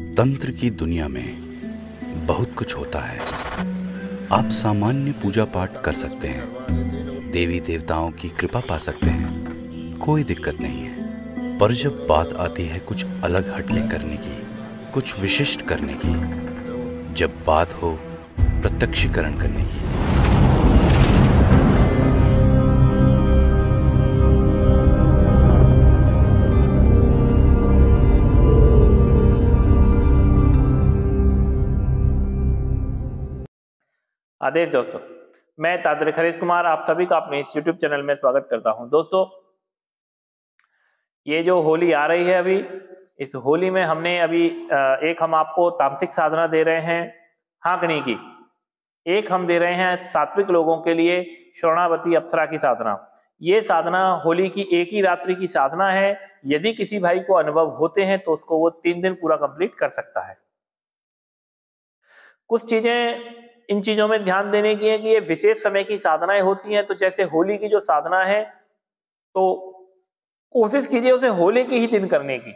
तंत्र की दुनिया में बहुत कुछ होता है। आप सामान्य पूजा पाठ कर सकते हैं, देवी देवताओं की कृपा पा सकते हैं, कोई दिक्कत नहीं है। पर जब बात आती है कुछ अलग हटके करने की, कुछ विशिष्ट करने की, जब बात हो प्रत्यक्षीकरण करने की, आदेश दोस्तों, मैं तांत्रिक हरीश कुमार आप सभी का अपने इस YouTube चैनल में स्वागत करता हूं। दोस्तों, ये जो होली आ रही है अभी, इस होली में हमने अभी हम आपको तामसिक साधना दे रहे हैं हाँकनी की, एक हम दे रहे हैं सात्विक लोगों के लिए शरणावती अप्सरा की साधना। ये साधना होली की एक ही रात्रि की साधना है। यदि किसी भाई को अनुभव होते हैं तो उसको वो 3 दिन पूरा कंप्लीट कर सकता है। कुछ चीजें इन चीजों में ध्यान देने की है कि ये विशेष समय की साधनाएं होती हैं। तो जैसे होली की जो साधना है, तो कोशिश कीजिए उसे होली के ही दिन करने की,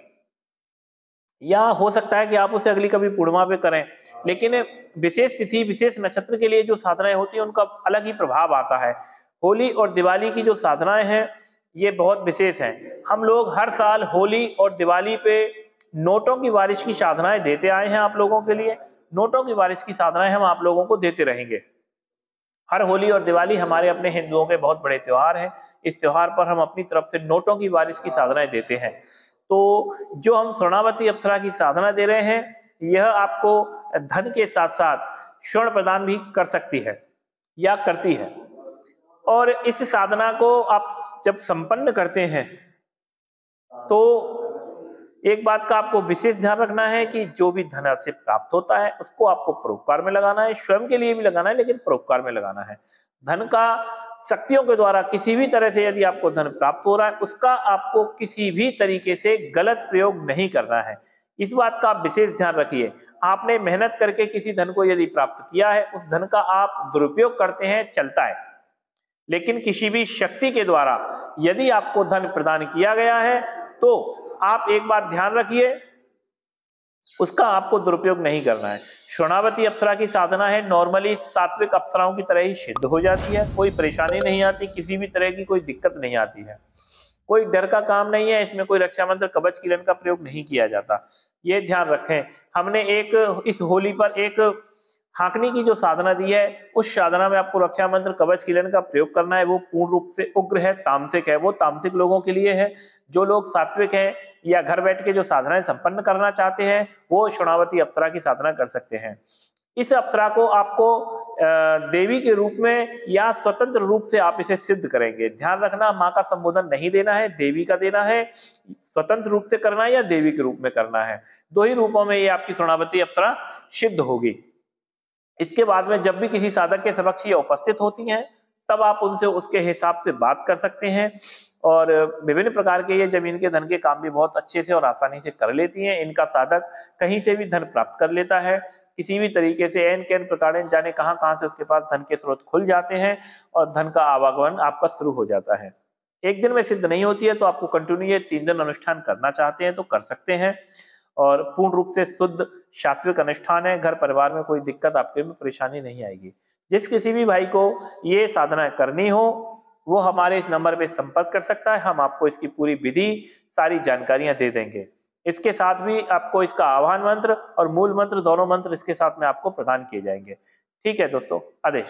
या हो सकता है कि आप उसे अगली कभी पूर्णिमा पे करें। लेकिन विशेष तिथि, विशेष नक्षत्र के लिए जो साधनाएं होती हैं उनका अलग ही प्रभाव आता है। होली और दिवाली की जो साधनाएं हैं ये बहुत विशेष हैं। हम लोग हर साल होली और दिवाली पे नोटों की बारिश की साधनाएं देते आए हैं आप लोगों के लिए। नोटों की बारिश की साधनाएं हम आप लोगों को देते रहेंगे। हर होली और दिवाली हमारे अपने हिंदुओं के बहुत बड़े त्योहार हैं। इस त्योहार पर हम अपनी तरफ से नोटों की बारिश की साधनाएं देते हैं। तो जो हम स्वर्णावती अप्सरा की साधना दे रहे हैं, यह आपको धन के साथ साथ स्वर्ण प्रदान भी कर सकती है या करती है। और इस साधना को आप जब संपन्न करते हैं तो एक बात का आपको विशेष ध्यान रखना है कि जो भी धन आपसे प्राप्त होता है उसको आपको परोपकार में लगाना है, स्वयं के लिए भी लगाना है, लेकिन परोपकार में लगाना है। धन का शक्तियों के द्वारा किसी भी तरह से यदि आपको धन प्राप्त हो रहा है, उसका आपको किसी भी तरीके से गलत प्रयोग नहीं करना है। इस बात का आप विशेष ध्यान रखिए। आपने मेहनत करके किसी धन को यदि प्राप्त किया है, उस धन का आप दुरुपयोग करते हैं, चलता है। लेकिन किसी भी शक्ति के द्वारा यदि आपको धन प्रदान किया गया है तो आप एक बात ध्यान रखिए, उसका आपको दुरुपयोग नहीं करना है। शरणावती अप्सरा की साधना है, नॉर्मली सात्विक अप्सराओं की तरह ही सिद्ध हो जाती है। कोई परेशानी नहीं आती, किसी भी तरह की कोई दिक्कत नहीं आती है। कोई डर का काम नहीं है, इसमें कोई रक्षा मंत्र कवच किरण का प्रयोग नहीं किया जाता, ये ध्यान रखें। हमने इस होली पर एक हाँकनी की जो साधना दी है, उस साधना में आपको रक्षा मंत्र कवच किरण का प्रयोग करना है। वो पूर्ण रूप से उग्र है, तामसिक है। वो तामसिक लोगों के लिए है। जो लोग सात्विक हैं या घर बैठ के जो साधनाएं संपन्न करना चाहते हैं, वो शरणावती अप्सरा की साधना कर सकते हैं। इस अप्सरा को आपको देवी के रूप में या स्वतंत्र रूप से आप इसे सिद्ध करेंगे। ध्यान रखना, माँ का संबोधन नहीं देना है, देवी का देना है। स्वतंत्र रूप से करना है या देवी के रूप में करना है, दो ही रूपों में ये आपकी शरणावती अप्सरा सिद्ध होगी। इसके बाद में जब भी किसी साधक के समक्ष ये उपस्थित होती हैं, तब आप उनसे उसके हिसाब से बात कर सकते हैं। और विभिन्न प्रकार के ये जमीन के धन के काम भी बहुत अच्छे से और आसानी से कर लेती हैं। इनका साधक कहीं से भी धन प्राप्त कर लेता है, किसी भी तरीके से एन कैन प्रकार जाने कहां से उसके पास धन के स्रोत खुल जाते हैं और धन का आवागमन आपका शुरू हो जाता है। एक दिन में सिद्ध नहीं होती है, तो आपको कंटिन्यू ये 3 दिन अनुष्ठान करना चाहते हैं तो कर सकते हैं। और पूर्ण रूप से शुद्ध सात्विक अनुष्ठान है। घर परिवार में कोई दिक्कत, आपके में परेशानी नहीं आएगी। जिस किसी भी भाई को ये साधना करनी हो, वो हमारे इस नंबर पे संपर्क कर सकता है। हम आपको इसकी पूरी विधि, सारी जानकारियां दे देंगे। इसके साथ भी आपको इसका आह्वान मंत्र और मूल मंत्र, दोनों मंत्र इसके साथ में आपको प्रदान किए जाएंगे। ठीक है दोस्तों, आदेश।